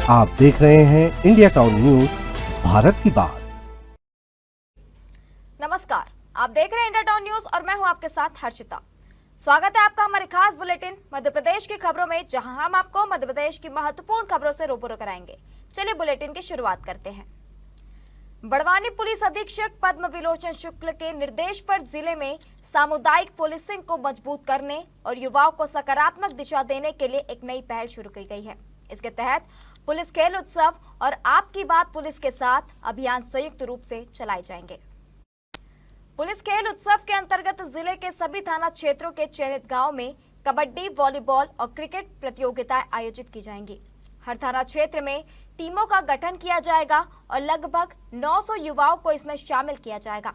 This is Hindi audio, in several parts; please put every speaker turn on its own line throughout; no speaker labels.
आप देख रहे हैं इंडिया टाउन न्यूज, भारत की बात।
नमस्कार, आप देख रहे हैं इंडिया टाउन न्यूज और मैं हूं आपके साथ हर्षिता। स्वागत है आपका हमारे खास बुलेटिन मध्य प्रदेश की खबरों में, जहां हम आपको मध्य प्रदेश की महत्वपूर्ण खबरों से रूबरू कराएंगे। चलिए बुलेटिन की शुरुआत करते हैं। बड़वानी पुलिस अधीक्षक पद्म विलोचन शुक्ल के निर्देश पर जिले में सामुदायिक पुलिसिंग को मजबूत करने और युवाओं को सकारात्मक दिशा देने के लिए एक नई पहल शुरू की गई है। इसके तहत पुलिस खेल उत्सव और आपकी बात पुलिस के साथ अभियान संयुक्त रूप से चलाए जाएंगे। पुलिस खेल उत्सव के अंतर्गत जिले के सभी थाना क्षेत्रों के चयनित गांव में कबड्डी, वॉलीबॉल और क्रिकेट प्रतियोगिताएं आयोजित की जाएंगी। हर थाना क्षेत्र में टीमों का गठन किया जाएगा और लगभग 900 युवाओं को इसमें शामिल किया जाएगा।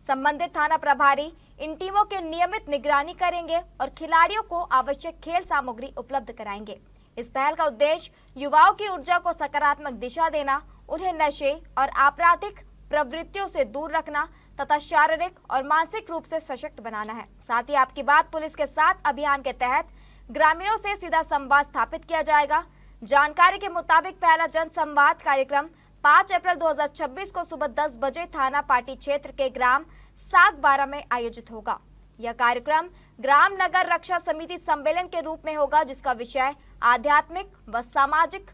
संबंधित थाना प्रभारी इन टीमों के नियमित निगरानी करेंगे और खिलाड़ियों को आवश्यक खेल सामग्री उपलब्ध कराएंगे। इस पहल का उद्देश्य युवाओं की ऊर्जा को सकारात्मक दिशा देना, उन्हें नशे और आपराधिक प्रवृत्तियों से दूर रखना तथा शारीरिक और मानसिक रूप से सशक्त बनाना है। साथ ही आपकी बात पुलिस के साथ अभियान के तहत ग्रामीणों से सीधा संवाद स्थापित किया जाएगा। जानकारी के मुताबिक पहला जन संवाद कार्यक्रम 5 अप्रैल 2026 को सुबह 10 बजे थाना पाटी क्षेत्र के ग्राम सागबारा में आयोजित होगा। यह कार्यक्रम ग्राम नगर रक्षा समिति सम्मेलन के रूप में होगा, जिसका विषय आध्यात्मिक व सामाजिक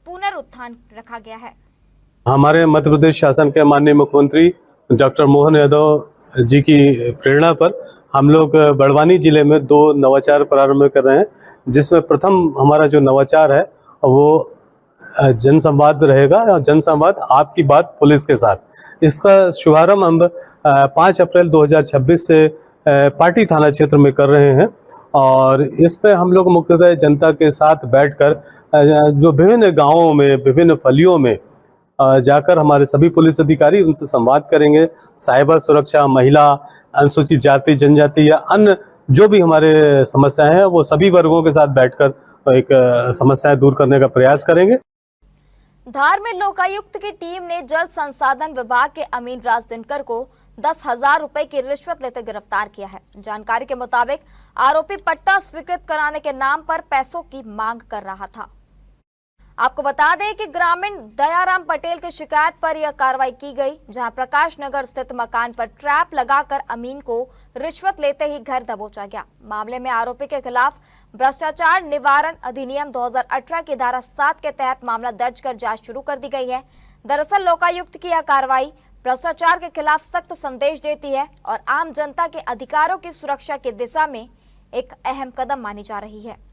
पुनरुत्थान रखा गया है।
हमारे मध्य प्रदेश शासन के माननीय मुख्यमंत्री डॉक्टर मोहन यादव जी की प्रेरणा पर हम लोग बड़वानी जिले में 2 नवाचार प्रारंभ कर रहे हैं, जिसमें प्रथम हमारा जो नवाचार है वो जनसंवाद रहेगा और जनसंवाद आपकी बात पुलिस के साथ। इसका शुभारंभ हम 5 अप्रैल 2026 से पाटी थाना क्षेत्र में कर रहे हैं और इस पे हम लोग मुख्यतः जनता के साथ बैठकर जो विभिन्न गांवों में, विभिन्न फलियों में जाकर हमारे सभी पुलिस अधिकारी उनसे संवाद करेंगे। साइबर सुरक्षा, महिला, अनुसूचित जाति जनजाति या अन्य जो भी हमारे समस्याएं हैं वो सभी वर्गों के साथ बैठकर एक समस्याएं दूर करने का प्रयास करेंगे।
धार में लोकायुक्त की टीम ने जल संसाधन विभाग के अमीन राज दिनकर को 10,000 रुपए की रिश्वत लेते गिरफ्तार किया है। जानकारी के मुताबिक आरोपी पट्टा स्वीकृत कराने के नाम पर पैसों की मांग कर रहा था। आपको बता दें कि ग्रामीण दयाराम पटेल की शिकायत पर यह कार्रवाई की गई, जहां प्रकाश नगर स्थित मकान पर ट्रैप लगाकर अमीन को रिश्वत लेते ही घर दबोचा गया। मामले में आरोपी के खिलाफ भ्रष्टाचार निवारण अधिनियम 2018 की धारा 7 के तहत मामला दर्ज कर जांच शुरू कर दी गई है। दरअसल लोकायुक्त की यह कार्रवाई भ्रष्टाचार के खिलाफ सख्त संदेश देती है और आम जनता के अधिकारों की सुरक्षा की दिशा में एक अहम कदम मानी जा रही है।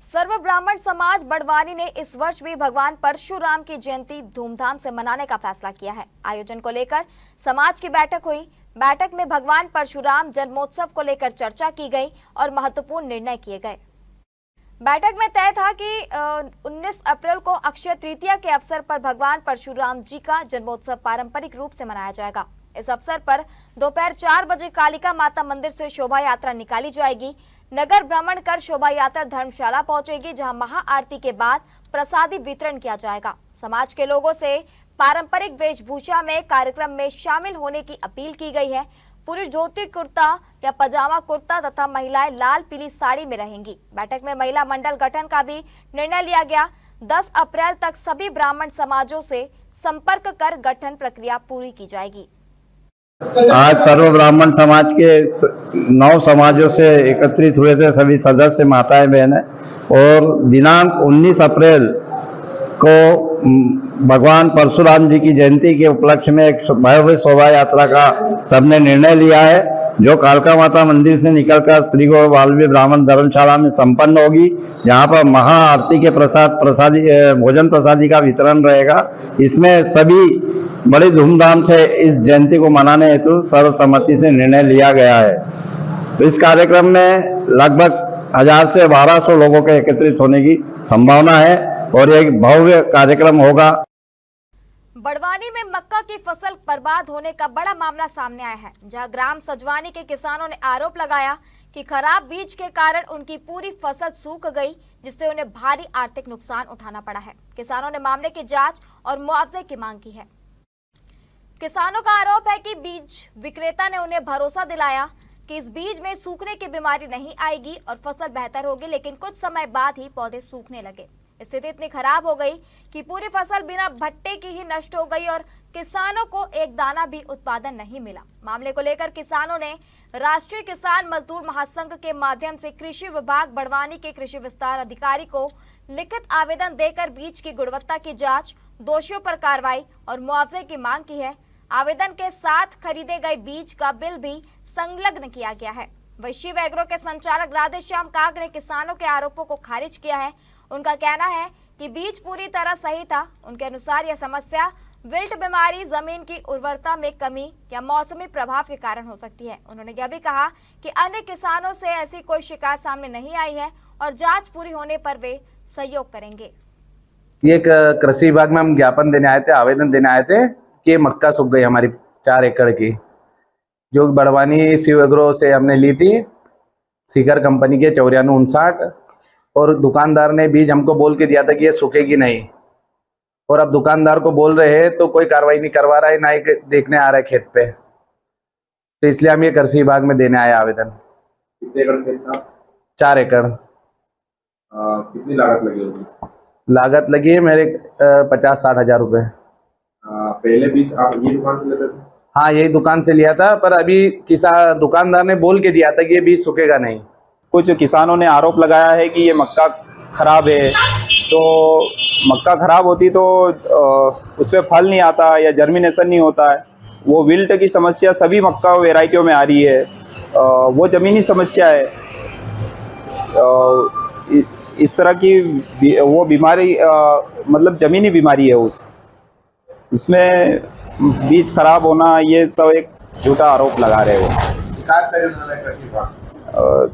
सर्व ब्राह्मण समाज बड़वानी ने इस वर्ष भी भगवान परशुराम की जयंती धूमधाम से मनाने का फैसला किया है। आयोजन को लेकर समाज की बैठक हुई। बैठक में भगवान परशुराम जन्मोत्सव को लेकर चर्चा की गई और महत्वपूर्ण निर्णय किए गए। बैठक में तय था कि 19 अप्रैल को अक्षय तृतीया के अवसर पर भगवान परशुराम जी का जन्मोत्सव पारंपरिक रूप से मनाया जाएगा। इस अवसर पर दोपहर 4 बजे कालिका माता मंदिर से शोभा यात्रा निकाली जाएगी। नगर भ्रमण कर शोभा यात्रा धर्मशाला पहुंचेगी, जहां महाआरती के बाद प्रसादी वितरण किया जाएगा। समाज के लोगों से पारंपरिक वेशभूषा में कार्यक्रम में शामिल होने की अपील की गई है। पुरुष धोती कुर्ता या पजामा कुर्ता तथा महिलाएं लाल पीली साड़ी में रहेंगी। बैठक में महिला मंडल गठन का भी निर्णय लिया गया। 10 अप्रैल तक सभी ब्राह्मण समाजों से संपर्क कर गठन प्रक्रिया पूरी की जाएगी।
आज सर्व ब्राह्मण समाज के 9 समाजों से एकत्रित हुए थे सभी सदस्य, माताएं, बहनें, और दिनांक 19 अप्रैल को भगवान परशुराम जी की जयंती के उपलक्ष्य में एक भव्य शोभा यात्रा का सबने निर्णय लिया है, जो कालका माता मंदिर से निकलकर श्री गौर वाल्मीकि ब्राह्मण धर्मशाला में संपन्न होगी, जहां पर महाआरती के भोजन प्रसादी का वितरण रहेगा। इसमें सभी बड़ी धूमधाम से इस जयंती को मनाने हेतु सर्वसम्मति से निर्णय लिया गया है। तो इस कार्यक्रम में लगभग 1000 से 1200 लोगों के एकत्रित होने की संभावना है और एक भव्य कार्यक्रम होगा।
बड़वानी में मक्का की फसल बर्बाद होने का बड़ा मामला सामने आया है, जहां ग्राम सजवानी के किसानों ने आरोप लगाया कि खराब बीज के कारण उनकी पूरी फसल सूख गई, जिससे उन्हें भारी आर्थिक नुकसान उठाना पड़ा है। किसानों ने मामले की जांच और मुआवजे की मांग की है। किसानों का आरोप है कि बीज विक्रेता ने उन्हें भरोसा दिलाया कि इस बीज में सूखने की बीमारी नहीं आएगी और फसल बेहतर होगी, लेकिन कुछ समय बाद ही पौधे सूखने लगे। स्थिति इतनी खराब हो गई कि पूरी फसल बिना भट्टे की ही नष्ट हो गई और किसानों को एक दाना भी उत्पादन नहीं मिला। मामले को लेकर किसानों ने राष्ट्रीय किसान मजदूर महासंघ के माध्यम से कृषि विभाग बड़वानी के कृषि विस्तार अधिकारी को लिखित आवेदन देकर बीज की गुणवत्ता की जांच, दोषियों पर कार्रवाई और मुआवजे की मांग की है। आवेदन के साथ खरीदे गए बीज का बिल भी संलग्न किया गया है। वहीं शिव एग्रो के संचालक राधेश्याम काग ने किसानों के आरोपों को खारिज किया है। उनका कहना है कि बीज पूरी तरह सही था। उनके अनुसार यह समस्या विल्ट बीमारी, जमीन की उर्वरता में कमी या मौसमी प्रभाव के कारण हो सकती है। उन्होंने यह भी कहा कि अन्य किसानों से ऐसी कोई शिकायत सामने नहीं आई है और जांच पूरी होने पर वे सहयोग करेंगे।
ये कृषि विभाग में हम ज्ञापन देने आए थे, आवेदन देने आए थे कि मक्का सूख गई हमारी 4 एकड़ की, जो बड़वानी शिव एग्रो से हमने ली थी, सीकर कंपनी के 9459, और दुकानदार ने बीज हमको बोल के दिया था कि ये सूखेगी नहीं, और अब दुकानदार को बोल रहे हैं तो कोई कार्रवाई नहीं करवा रहा है, ना ही देखने आ रहा है खेत पे। तो इसलिए हम ये कृषि विभाग में देने आए आवेदन।
कितने एकड़ खेत था?
4 एकड़।
कितनी लागत लगी होगी?
लागत लगी है मेरे 50-60 हज़ार रुपये।
पहले बीज आप ये दुकान से लेते थे?
हाँ, यही दुकान से लिया था, पर अभी दुकानदार ने बोल के दिया था कि ये बीज सूखेगा नहीं।
कुछ किसानों ने आरोप लगाया है कि ये मक्का खराब है, तो मक्का खराब होती तो उस पर फल नहीं आता या जर्मिनेशन नहीं होता है। वो विल्ट की समस्या सभी मक्का वेराइटियों में आ रही है, वो ज़मीनी समस्या है। इस तरह की वो बीमारी मतलब ज़मीनी बीमारी है, उसमें बीज खराब होना, ये सब एक झूठा आरोप लगा रहे हो।
शिकायत करी उन्होंने कृषि विभाग?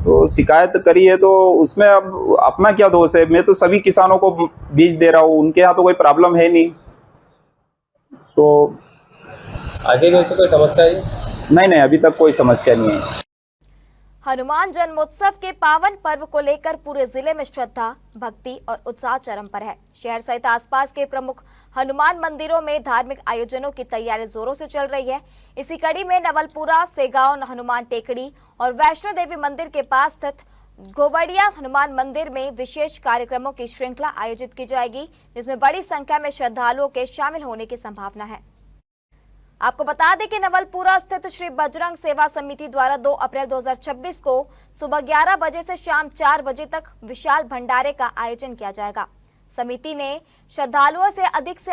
तो शिकायत करी है, तो उसमें अब अपना क्या दोष है? मैं तो सभी किसानों को बीज दे रहा हूँ, उनके यहाँ तो कोई प्रॉब्लम है नहीं। तो
आगे भी कोई समस्या है?
नहीं, अभी तक कोई समस्या नहीं है।
हनुमान जन्मोत्सव के पावन पर्व को लेकर पूरे जिले में श्रद्धा, भक्ति और उत्साह चरम पर है। शहर सहित आसपास के प्रमुख हनुमान मंदिरों में धार्मिक आयोजनों की तैयारी जोरों से चल रही है। इसी कड़ी में नवलपुरा, सेगांव हनुमान टेकड़ी और वैष्णो देवी मंदिर के पास स्थित गोबड़िया हनुमान मंदिर में विशेष कार्यक्रमों की श्रृंखला आयोजित की जाएगी, जिसमें बड़ी संख्या में श्रद्धालुओं के शामिल होने की संभावना है। आपको बता दें कि नवलपुरा स्थित श्री बजरंग सेवा समिति द्वारा 2 अप्रैल 2026 को सुबह 11 बजे से शाम 4 बजे तक विशाल भंडारे का आयोजन किया जाएगा। समिति ने श्रद्धालुओं से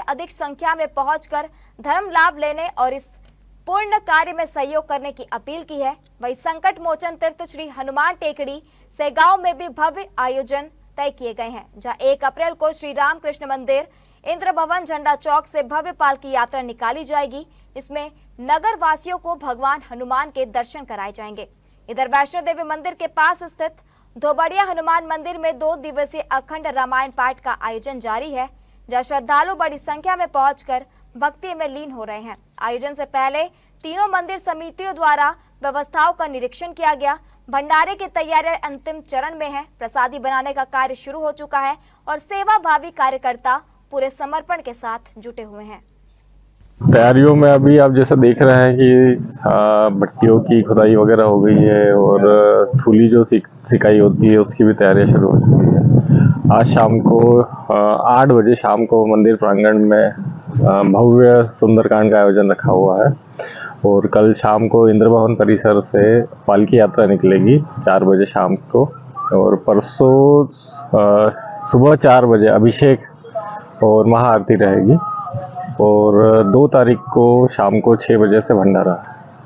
अधिक संख्या में पहुंचकर धर्म लाभ लेने और इस पुण्य कार्य में सहयोग करने की अपील की है। वहीं संकट मोचन तीर्थ श्री हनुमान टेकड़ी सेगांव में भी भव्य आयोजन तय किए गए हैं, जहां 1 अप्रैल को श्री रामकृष्ण मंदिर, इंद्र भवन, झंडा चौक से भव्य पालकी यात्रा निकाली जाएगी। इसमें नगर वासियों को भगवान हनुमान के दर्शन कराए जाएंगे। इधर वैष्णो देवी मंदिर के पास स्थित धोबड़िया हनुमान मंदिर में 2 दिवसीय अखंड रामायण पाठ का आयोजन जारी है, जहां श्रद्धालु बड़ी संख्या में पहुंचकर भक्ति में लीन हो रहे हैं। आयोजन से पहले तीनों मंदिर समितियों द्वारा व्यवस्थाओं का निरीक्षण किया गया। भंडारे की तैयारी अंतिम चरण में है। प्रसादी बनाने का कार्य शुरू हो चुका है और सेवाभावी कार्यकर्ता पूरे समर्पण के साथ जुटे हुए हैं।
तैयारियों में अभी आप जैसा देख रहे हैं कि भट्टियों की खुदाई वगैरह हो गई है और थूली जो सिकाई होती है उसकी भी तैयारियां शुरू हो चुकी है। आज शाम को 8 बजे शाम को मंदिर प्रांगण में भव्य सुंदरकांड का आयोजन रखा हुआ है और कल शाम को इंद्र भवन परिसर से पालकी यात्रा निकलेगी 4 बजे शाम को, और परसों सुबह 4 बजे अभिषेक और महाआरती रहेगी और 2 तारीख को शाम को 6 बजे से भंडारा।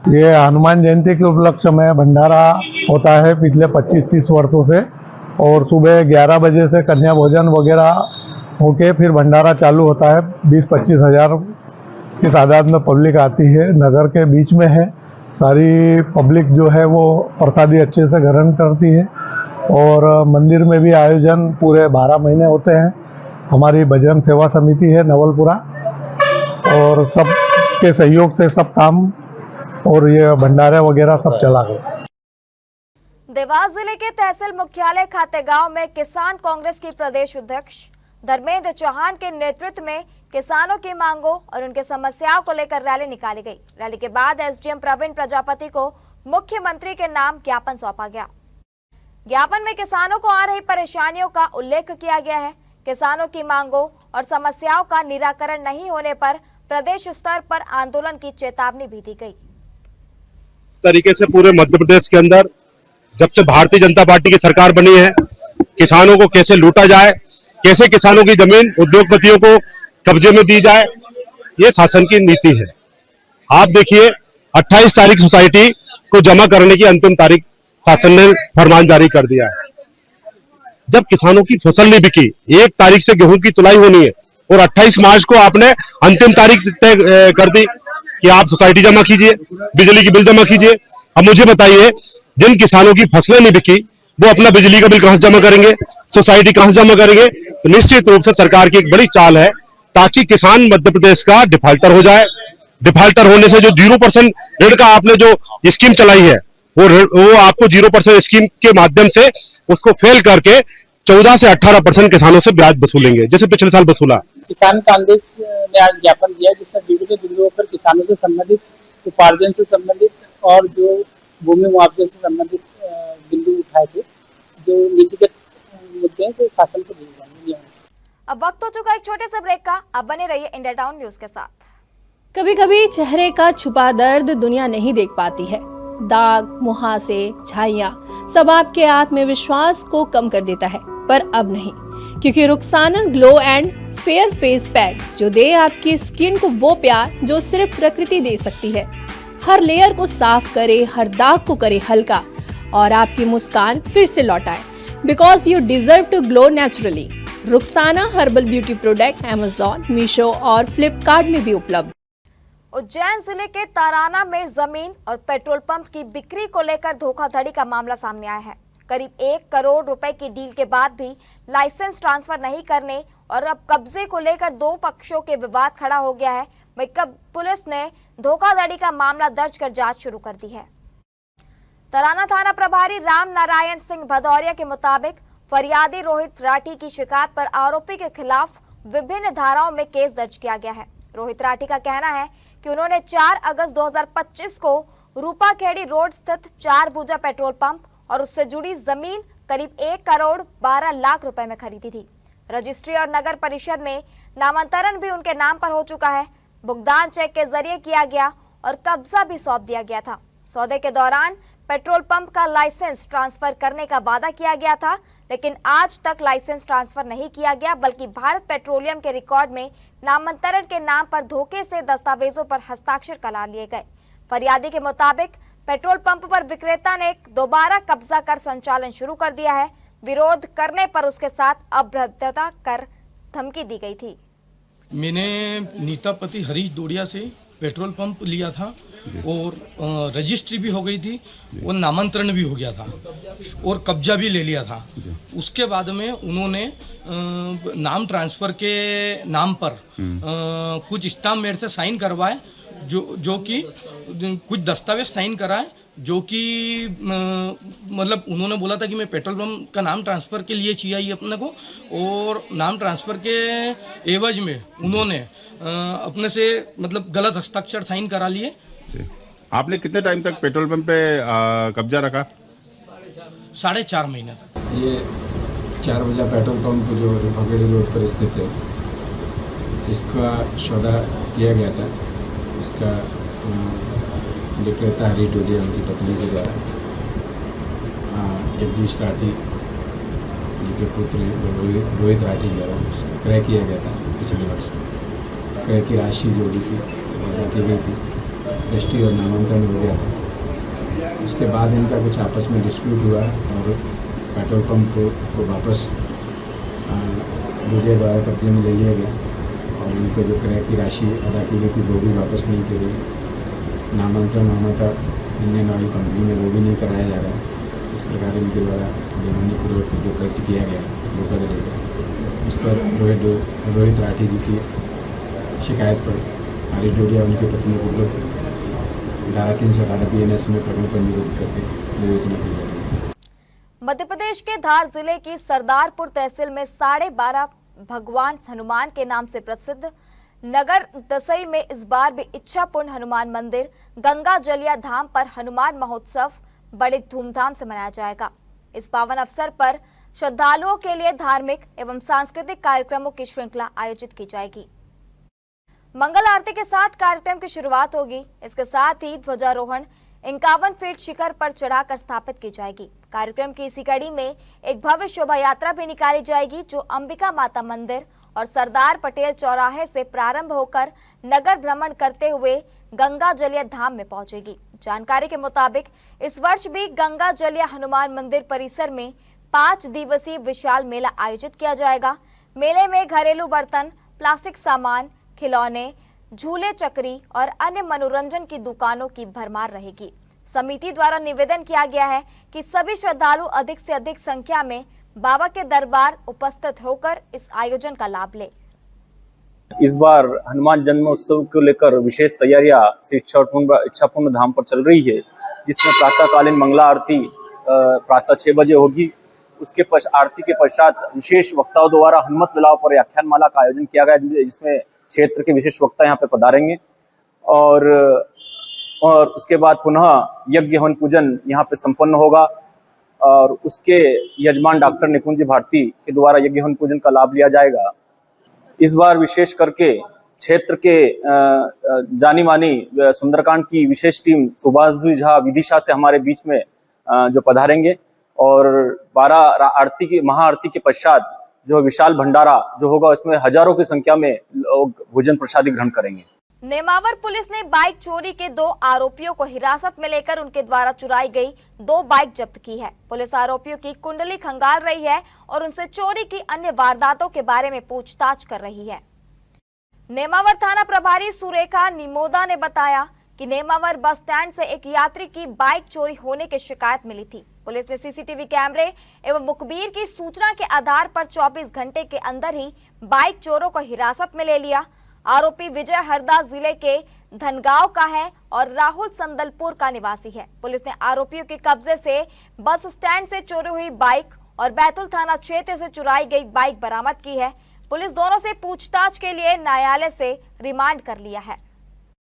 ये हनुमान जयंती के उपलक्ष्य में भंडारा होता है पिछले 25-30 वर्षों से, और सुबह 11 बजे से कन्या भोजन वगैरह होके फिर भंडारा चालू होता है। 20-25 हज़ार की तादाद में पब्लिक आती है। नगर के बीच में है, सारी पब्लिक जो है वो प्रसादी अच्छे से ग्रहण करती है और मंदिर में भी आयोजन पूरे 12 महीने होते हैं। हमारी बजरंग सेवा समिति है नवलपुरा और सब के सहयोग से सब काम और ये भंडारे वगैरह सब चला गया।
देवास जिले के तहसील मुख्यालय खातेगांव में किसान कांग्रेस की प्रदेश अध्यक्ष धर्मेंद्र चौहान के नेतृत्व में किसानों की मांगों और उनके समस्याओं को लेकर रैली निकाली गई। रैली के बाद एसडीएम प्रवीण प्रजापति को मुख्यमंत्री के नाम ज्ञापन सौंपा गया। ज्ञापन में किसानों को आ रही परेशानियों का उल्लेख किया गया है। किसानों की मांगों और समस्याओं का निराकरण नहीं होने पर प्रदेश स्तर पर आंदोलन की चेतावनी भी दी गई।
तरीके से पूरे मध्य प्रदेश के अंदर जब से भारतीय जनता पार्टी की सरकार बनी है, किसानों को कैसे लूटा जाए, कैसे किसानों की जमीन उद्योगपतियों को कब्जे में दी जाए, ये शासन की नीति है। आप देखिए 28 तारीख सोसाइटी को जमा करने की अंतिम तारीख शासन ने फरमान जारी कर दिया है। जब किसानों की फसल नहीं बिकी, 1 तारीख से गेहूं की तुलाई होनी है और 28 मार्च को आपने अंतिम तारीख तय कर दी कि आप सोसाइटी जमा कीजिए, बिजली की बिल जमा कीजिए। अब मुझे बताइए, जिन किसानों की फसलें नहीं बिकी वो अपना बिजली का बिल कहां से जमा करेंगे, सोसाइटी कहां से जमा करेंगे? तो निश्चित रूप से सरकार की एक बड़ी चाल है ताकि किसान मध्य प्रदेश का डिफाल्टर हो जाए। डिफाल्टर होने से जो 0% ऋण का आपने जो स्कीम चलाई है वो आपको 0% स्कीम के माध्यम से उसको फेल करके 14 से 18% किसानों से ब्याज वसूलेंगे, जैसे पिछले साल वसूला।
किसान कांग्रेस ने आज ज्ञापन दिया जिसमें विभिन्न बिंदुओं पर किसानों से संबंधित, उपार्जन से संबंधित और जो भूमि मुआवजे से संबंधित बिंदु उठाए थे, जो नीतिगत मुद्दे हैं तो शासन को दिए जाएंगे।
अब वक्त हो चुका एक छोटे से ब्रेक का। अब बने रहिए इंडिया टाउन न्यूज के साथ।
कभी कभी चेहरे का छुपा दर्द दुनिया नहीं देख पाती है। दाग, मुहासे, झाइयां सब आपके आत्मविश्वास को कम कर देता है, पर अब नहीं, क्योंकि Rukhsana glow and fair face pack जो दे आपकी स्किन को वो प्यार जो सिर्फ प्रकृति दे सकती है। हर लेयर को साफ करे, हर दाग को करे हल्का और आपकी मुस्कान फिर से लौटाए, because you deserve to glow naturally. Rukhsana herbal beauty product Amazon, Meesho और फ्लिपकार्ट में भी उपलब्ध।
उज्जैन जिले के ताराना में जमीन और पेट्रोल पंप की बिक्री को लेकर धोखाधड़ी का मामला सामने आया है। करीब 1 करोड़ रुपए की डील के बाद भी लाइसेंस ट्रांसफर नहीं करने और अब कब्जे को लेकर 2 पक्षों के विवाद खड़ा हो गया है। वहीं कब पुलिस ने धोखाधड़ी का मामला दर्ज कर जांच शुरू कर दी है। तराना थाना प्रभारी राम नारायण सिंह भदौरिया के मुताबिक फरियादी रोहित राठी की शिकायत पर आरोपी के खिलाफ विभिन्न धाराओं में केस दर्ज किया गया है। रोहित राठी का कहना है कि उन्होंने 4 अगस्त 2025 को रूपाखेड़ी रोड स्थित 4 भुजा पेट्रोल पंप और उससे जुड़ी जमीन करीब 1 करोड़ 12 लाख रुपए में खरीदी थी। रजिस्ट्री और नगर परिषद में नामांतरण भी उनके नाम पर हो चुका है। भुगतान चेक के जरिए किया गया और कब्जा भी सौंप दिया गया था। सौदे के दौरान पेट्रोल पंप का लाइसेंस ट्रांसफर करने का वादा किया गया था, लेकिन आज तक लाइसेंस ट्रांसफर नहीं किया गया, बल्कि भारत पेट्रोलियम के रिकॉर्ड में नामांतरण के नाम पर धोखे से दस्तावेजों पर हस्ताक्षर करा लिए गए। फरियादी के मुताबिक पेट्रोल पंप पर विक्रेता ने दोबारा कब्जा कर संचालन शुरू कर दिया है। विरोध करने पर उसके साथ अभद्रता कर धमकी दी गई थी।
मैंने नीतापति हरीश दोड़िया से पेट्रोल पंप लिया था और रजिस्ट्री भी हो गई थी और नामांतरण भी हो गया था और कब्जा भी ले लिया था। उसके बाद में उन्होंने नाम ट्रांसफ़र के नाम पर कुछ स्टाम्प मेरे से साइन करवाए, जो कि कुछ दस्तावेज साइन कराए, जो कि मतलब उन्होंने बोला था कि मैं पेट्रोल पंप का नाम ट्रांसफ़र के लिए चाहिए अपने को, और नाम ट्रांसफ़र के एवज में उन्होंने अपने से मतलब गलत हस्ताक्षर साइन करा लिए।
आपने कितने टाइम तक पेट्रोल पंप पे कब्जा रखा?
4.5 महीने तक।
ये 4 बजा पेट्रोल पंप जो रूपाखेड़ी रोड पर स्थित है, इसका सौदा किया गया था। इसका विक्रेता हरीश डोडिया उनकी पत्नी के द्वारा जगदीश राठी के पुत्र रोहित राठी द्वारा क्रय किया गया था। पिछले वर्ष क्रय की राशि जो भी थी वादा की गई थी, रजिस्ट्री और नामांतरण हो गया था। उसके बाद इनका कुछ आपस में डिस्प्यूट हुआ और पेट्रोल पंप को वापस डोडिया द्वारा कब्जे में ले लिया गया और इनको जो क्रय की राशि अदा की गई थी वो भी वापस नहीं की गई। नामांतरण होना था इंडियन ऑयल कंपनी में, वो भी नहीं कराया जा रहा है। इस प्रकार इनके द्वारा बेईमानीपूर्वक जो कृत्य किया गया धोखाधड़ी का, इस पर रोहित राठी जी की शिकायत पर हरीश डोडिया उनकी पत्नी को धारा 318 BNS में प्रकरण पंजीकृत करके विवेचना की जाएगी।
मध्य प्रदेश के धार जिले की सरदारपुर तहसील में 12.5 भगवान हनुमान के नाम से प्रसिद्ध नगर दसई में इस बार भी इच्छापूर्ण हनुमान मंदिर गंगा जलिया धाम पर हनुमान महोत्सव बड़े धूमधाम से मनाया जाएगा। इस पावन अवसर पर श्रद्धालुओं के लिए धार्मिक एवं सांस्कृतिक कार्यक्रमों की श्रृंखला आयोजित की जाएगी। मंगल आरती के साथ कार्यक्रम की शुरुआत होगी। इसके साथ ही ध्वजारोहण 51 फीट शिखर पर चढ़ाकर स्थापित की जाएगी। कार्यक्रम की इसी कड़ी में एक भव्य शोभा यात्रा भी निकाली जाएगी, जो अंबिका माता मंदिर और सरदार पटेल चौराहे से प्रारंभ होकर नगर भ्रमण करते हुए गंगा जलिया धाम में पहुंचेगी। जानकारी के मुताबिक इस वर्ष भी गंगा जलिया हनुमान मंदिर परिसर में 5 दिवसीय विशाल मेला आयोजित किया जाएगा। मेले में घरेलू बर्तन, प्लास्टिक सामान, खिलौने, झूले, चक्री और अन्य मनोरंजन की दुकानों की भरमार रहेगी। समिति द्वारा निवेदन किया गया है कि सभी श्रद्धालु अधिक से अधिक संख्या में बाबा के दरबार उपस्थित होकर इस आयोजन का लाभ लें।
इस बार हनुमान जन्मोत्सव को लेकर विशेष तैयारियां श्री इच्छापुर धाम पर चल रही है, जिसमें प्रातःकालीन मंगला आरती प्रातः 6 बजे होगी। उसके आरती के पश्चात विशेष वक्ताओं द्वारा हनुमत ललाव पर व्याख्यान माला का आयोजन किया गया, जिसमें क्षेत्र के विशेष वक्ता यहाँ पे पधारेंगे और उसके बाद पुनः यज्ञ हवन पूजन यहाँ पे संपन्न होगा और उसके यजमान डॉक्टर निकुंज भारती के द्वारा यज्ञ हवन पूजन का लाभ लिया जाएगा। इस बार विशेष करके क्षेत्र के जानी मानी सुंदरकांड की विशेष टीम सुभाष झा विदिशा से हमारे बीच में जो पधारेंगे और 12 आरती की महाआरती के पश्चात जो विशाल भंडारा जो होगा, उसमें हजारों की संख्या में लोग भोजन प्रसादी ग्रहण करेंगे।
नेमावर पुलिस ने बाइक चोरी के 2 आरोपियों को हिरासत में लेकर उनके द्वारा चुराई गई 2 बाइक जब्त की है। पुलिस आरोपियों की कुंडली खंगाल रही है और उनसे चोरी की अन्य वारदातों के बारे में पूछताछ कर रही है। नेमावर थाना प्रभारी सुरेखा निमोदा ने बताया कि नेमावर बस स्टैंड से एक यात्री की बाइक चोरी होने की शिकायत मिली थी। पुलिस ने सीसीटीवी कैमरे एवं मुखबिर की सूचना के आधार पर 24 घंटे के अंदर ही बाइक चोरों को हिरासत में ले लिया। आरोपी विजय हरदा जिले के धनगांव का है और राहुल संदलपुर का निवासी है। पुलिस ने आरोपियों के कब्जे से बस स्टैंड से चोरी हुई बाइक और बैतूल थाना क्षेत्र से चुराई गई बाइक बरामद की है। पुलिस दोनों से पूछताछ के लिए न्यायालय से रिमांड कर लिया है।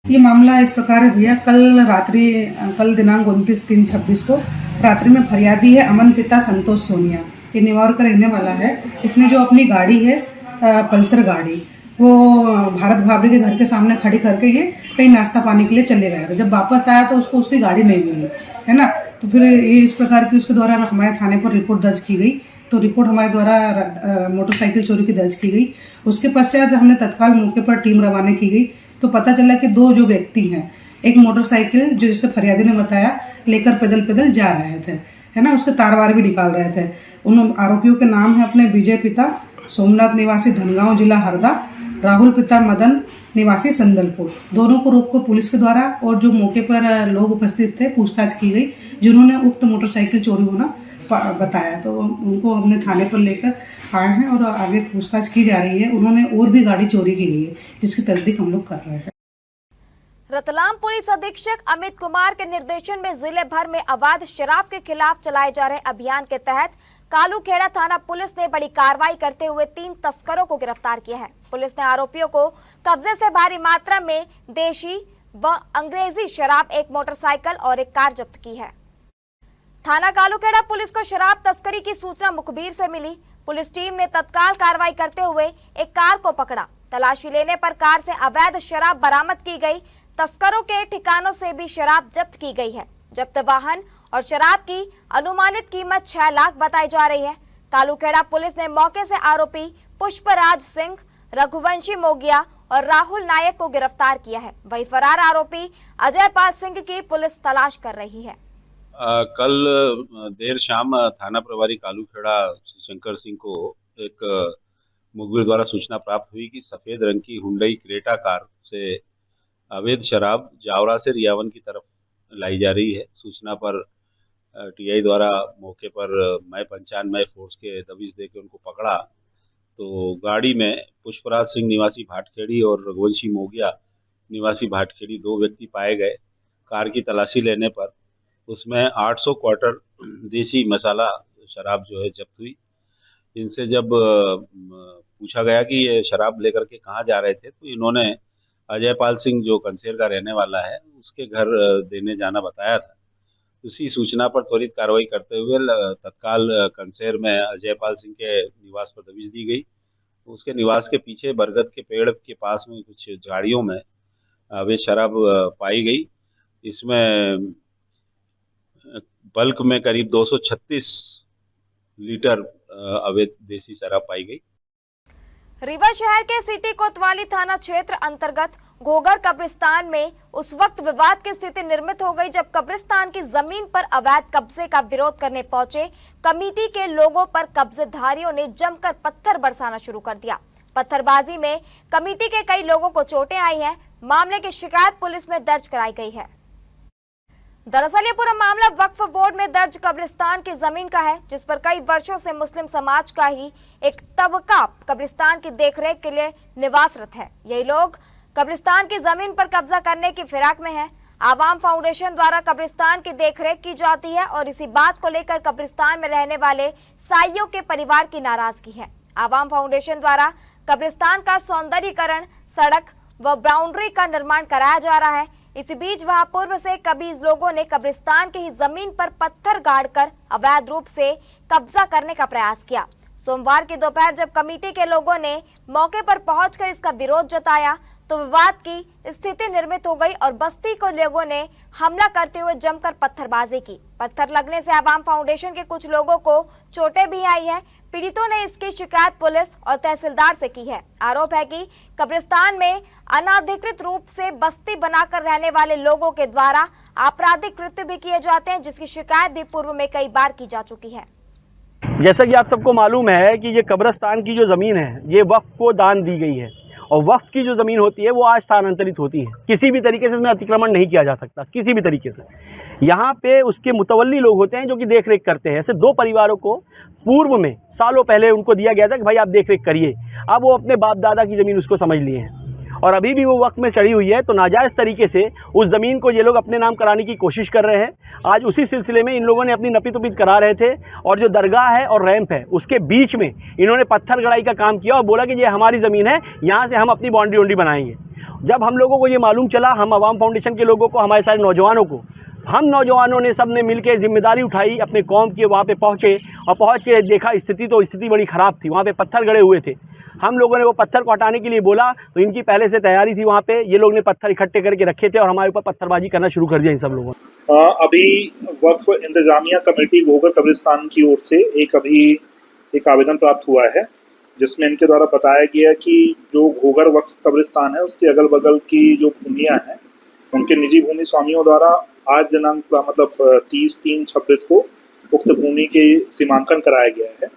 ये मामला इस प्रकार है भैया, कल दिनांक 29/3/26 को रात्रि में फरियादी है अमन पिता संतोष सोनिया, ये नेमावर का रहने वाला है। इसने जो अपनी गाड़ी है पल्सर गाड़ी, वो भारत घाबरी के घर के सामने खड़ी करके ये कहीं नाश्ता पानी के लिए चले गए थे। जब वापस आया तो उसको उसकी गाड़ी नहीं मिली, है ना। तो फिर ये इस प्रकार की उसके द्वारा हमारे थाने पर रिपोर्ट दर्ज की गई। तो रिपोर्ट हमारे द्वारा मोटरसाइकिल चोरी की दर्ज की गई। उसके पश्चात हमने तत्काल मौके पर टीम रवाना की गई। तो पता चला कि 2 जो व्यक्ति हैं, एक मोटरसाइकिल जो जिससे फरियादी ने बताया लेकर पैदल जा रहे थे, है ना, उसके तारवार भी निकाल रहे थे। उन आरोपियों के नाम है अपने विजय पिता सोमनाथ निवासी धनगांव जिला हरदा, राहुल पिता मदन निवासी संदलपुर। दोनों को रोक को पुलिस के द्वारा और जो मौके पर लोग उपस्थित थे पूछताछ की गई, जिन्होंने उक्त मोटरसाइकिल चोरी होना बताया। तो उनको हमने थाने पर लेकर आए हैं और आगे पूछताछ की जा रही है। उन्होंने और भी गाड़ी चोरी की गई है, जिसकी तस्दीक हम लोग कर रहे हैं।
रतलाम पुलिस अधीक्षक अमित कुमार के निर्देशन में जिले भर में अवैध शराब के खिलाफ चलाए जा रहे अभियान के तहत कालूखेड़ा थाना पुलिस ने बड़ी कार्रवाई करते हुए 3 तस्करों को गिरफ्तार किया है। पुलिस ने आरोपियों को कब्जे से भारी मात्रा में देशी व अंग्रेजी शराब, एक मोटरसाइकिल और एक कार जब्त की है। थाना कालूखेड़ा पुलिस को शराब तस्करी की सूचना मुखबिर से मिली। पुलिस टीम ने तत्काल कार्रवाई करते हुए एक कार को पकड़ा। तलाशी लेने पर कार से अवैध शराब बरामद की गई। तस्करों के ठिकानों से भी शराब जब्त की गई है। जब्त वाहन और शराब की अनुमानित कीमत 6 लाख बताई जा रही है। कालूखेड़ा पुलिस ने मौके से आरोपी पुष्पराज सिंह, रघुवंशी मोगिया और राहुल नायक को गिरफ्तार किया है। वहीं फरार आरोपी अजय पाल सिंह की पुलिस तलाश कर रही है।
कल देर शाम थाना प्रभारी कालूखेड़ा शंकर सिंह को एक मुखबिर द्वारा सूचना प्राप्त हुई कि सफेद रंग की हुंडई क्रेटा कार से अवैध शराब जावरा से रियावन की तरफ लाई जा रही है। सूचना पर टीआई द्वारा मौके पर मैं पंचायत में फोर्स के दबिश देकर उनको पकड़ा। तो गाड़ी में पुष्पराज सिंह निवासी भाटखेड़ी और रघुवंशी मोगिया निवासी भाटखेड़ी 2 व्यक्ति पाए गए। कार की तलाशी लेने पर उसमें 800 क्वार्टर देसी मसाला शराब जो है जब्त हुई। इनसे जब पूछा गया कि ये शराब लेकर के कहाँ जा रहे थे, तो इन्होंने अजय पाल सिंह जो कंसेर का रहने वाला है उसके घर देने जाना बताया था। उसी सूचना पर त्वरित कार्रवाई करते हुए तत्काल कंसेर में अजयपाल सिंह के निवास पर दबिश दी गई। उसके निवास के पीछे बरगद के पेड़ के पास में कुछ झाड़ियों में अवैध शराब पाई गई। इसमें बल्क में करीब 236 लीटर अवैध देसी शराब पाई गई।
रीवा शहर के सिटी कोतवाली थाना क्षेत्र अंतर्गत घोगर कब्रिस्तान में उस वक्त विवाद की स्थिति निर्मित हो गई जब कब्रिस्तान की जमीन पर अवैध कब्जे का विरोध करने पहुंचे कमेटी के लोगों पर कब्जेधारियों ने जमकर पत्थर बरसाना शुरू कर दिया। पत्थरबाजी में कमेटी के कई लोगों को चोटें आई हैं। मामले की शिकायत पुलिस में दर्ज कराई गई है। दरअसल ये पूरा मामला वक्फ बोर्ड में दर्ज कब्रिस्तान की जमीन का है, जिस पर कई वर्षों से मुस्लिम समाज का ही एक तबका कब्रिस्तान की देखरेख के लिए निवासरत है। यही लोग कब्रिस्तान की जमीन पर कब्जा करने की फिराक में है। आवाम फाउंडेशन द्वारा कब्रिस्तान की देखरेख की जाती है और इसी बात को लेकर कब्रिस्तान में रहने वाले साइयों के परिवार की नाराजगी है। आवाम फाउंडेशन द्वारा कब्रिस्तान का सौंदर्यीकरण, सड़क व बाउंड्री का निर्माण कराया जा रहा है। इसी बीच वहां पूर्व से कभी लोगों ने कब्रिस्तान की ही जमीन पर पत्थर गाड़कर अवैध रूप से कब्जा करने का प्रयास किया। सोमवार की दोपहर जब कमेटी के लोगों ने मौके पर पहुंचकर इसका विरोध जताया तो विवाद की स्थिति निर्मित हो गई और बस्ती को लोगों ने हमला करते हुए जमकर पत्थरबाजी की। पत्थर लगने से आवाम फाउंडेशन के कुछ लोगों को चोटें भी आई है। पीड़ितों ने इसकी शिकायत पुलिस और तहसीलदार से की है। आरोप है कि कब्रिस्तान में अनाधिकृत रूप से बस्ती बनाकर रहने वाले लोगों के द्वारा आपराधिक कृत्य भी किए जाते हैं, जिसकी शिकायत भी पूर्व में कई बार की जा चुकी है।
जैसा कि आप सबको मालूम है कि ये कब्रिस्तान की जो ज़मीन है ये वक्फ को दान दी गई है और वक्फ की जो ज़मीन होती है वो आज स्थानांतरित होती है। किसी भी तरीके से इसमें अतिक्रमण नहीं किया जा सकता, किसी भी तरीके से। यहाँ पे उसके मुतवल्ली लोग होते हैं जो कि देख रेख करते हैं। ऐसे दो परिवारों को पूर्व में सालों पहले उनको दिया गया था कि भाई आप देख रेख करिए। अब वो अपने बाप दादा की ज़मीन उसको समझ लिए हैं और अभी भी वो वक्त में चढ़ी हुई है, तो नाजायज़ तरीके से उस ज़मीन को ये लोग अपने नाम कराने की कोशिश कर रहे हैं। आज उसी सिलसिले में इन लोगों ने अपनी नपी-तुपी करा रहे थे और जो दरगाह है और रैंप है उसके बीच में इन्होंने पत्थर गड़ाई का काम किया और बोला कि ये हमारी ज़मीन है, यहाँ से हम अपनी बाउंड्री वॉन्ड्री बनाएंगे। जब हम लोगों को ये मालूम चला, हम आवाम फाउंडेशन के लोगों को, हमारे सारे नौजवानों को, हम नौजवानों ने सब ने मिलकर जिम्मेदारी उठाई, अपने कौम की वहाँ पे पहुँचे और पहुँच के देखा स्थिति बड़ी ख़राब थी। वहाँ पे पत्थर गड़े हुए थे। हम लोगों ने वो पत्थर को हटाने के लिए बोला तो इनकी पहले से तैयारी थी। वहाँ पे ये लोग ने पत्थर इकट्ठे करके रखे थे और हमारे ऊपर पत्थरबाजी करना शुरू कर दिया इन सब लोगों ने।
अभी वक्फ इंतजामिया कमेटी घोगर कब्रिस्तान की ओर से एक आवेदन प्राप्त हुआ है, जिसमें इनके द्वारा बताया गया कि जो घोगर वक्फ कब्रिस्तान है उसके अगल बगल की जो भूमियाँ हैं उनके निजी भूमि स्वामियों द्वारा आज दिनांक मतलब 30/3/26 को उक्त भूमि के सीमांकन कराया गया है।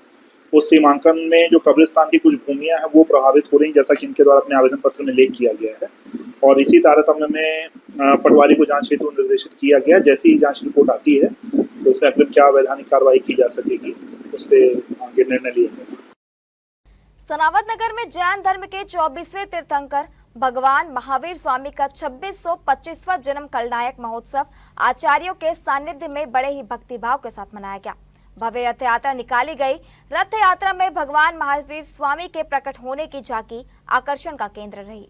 उस सीमांकन में जो कब्रिस्तान की कुछ भूमियां हैं वो प्रभावित हो रही, जैसा कि इनके द्वारा अपने आवेदन पत्र में उल्लेख किया गया है। और इसी तारतम्य में पटवारी को जांच हेतु निर्देशित किया गया। जैसी ही जांच रिपोर्ट आती है तो उसमें अग्रिम क्या वैधानिक कार्रवाई की जा सकेगी उस पर आगे निर्णय लिया जाएगा।
सनावद नगर में जैन धर्म के 24वें तीर्थंकर भगवान महावीर स्वामी का 2625वां जन्म कलनायक महोत्सव आचार्यों के सानिध्य में बड़े ही भक्तिभाव के साथ मनाया गया। भव्य रथ यात्रा निकाली गई। रथ यात्रा में भगवान महावीर स्वामी के प्रकट होने की झांकी आकर्षण का केंद्र रही।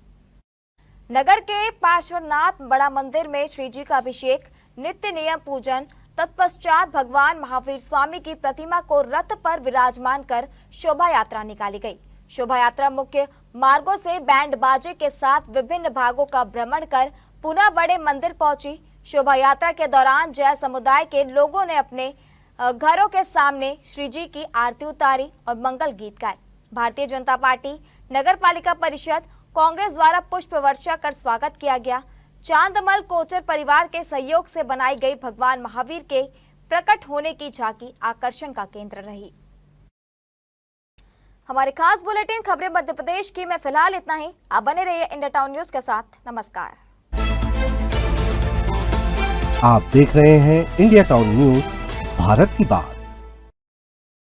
नगर के पार्श्वनाथ बड़ा मंदिर में श्री जी का अभिषेक, नित्य नियम पूजन, तत्पश्चात भगवान महावीर स्वामी की प्रतिमा को रथ पर विराजमान कर शोभा यात्रा निकाली गई। शोभा यात्रा मुख्य मार्गों से बैंड बाजे के साथ विभिन्न भागों का भ्रमण कर पुनः बड़े मंदिर पहुंची। शोभा यात्रा के दौरान जैन समुदाय के लोगों ने अपने घरों के सामने श्री जी की आरती उतारी और मंगल गीत गाए। भारतीय जनता पार्टी, नगर पालिका परिषद, कांग्रेस द्वारा पुष्प वर्षा कर स्वागत किया गया। चांदमल कोचर परिवार के सहयोग से बनाई गई भगवान महावीर के प्रकट होने की झांकी आकर्षण का केंद्र रही। हमारे खास बुलेटिन खबरें मध्य प्रदेश की में फिलहाल इतना ही। आप बने रहिए इंडिया टाउन न्यूज के साथ। नमस्कार।
आप देख रहे हैं इंडिया टाउन न्यूज, भारत की बात।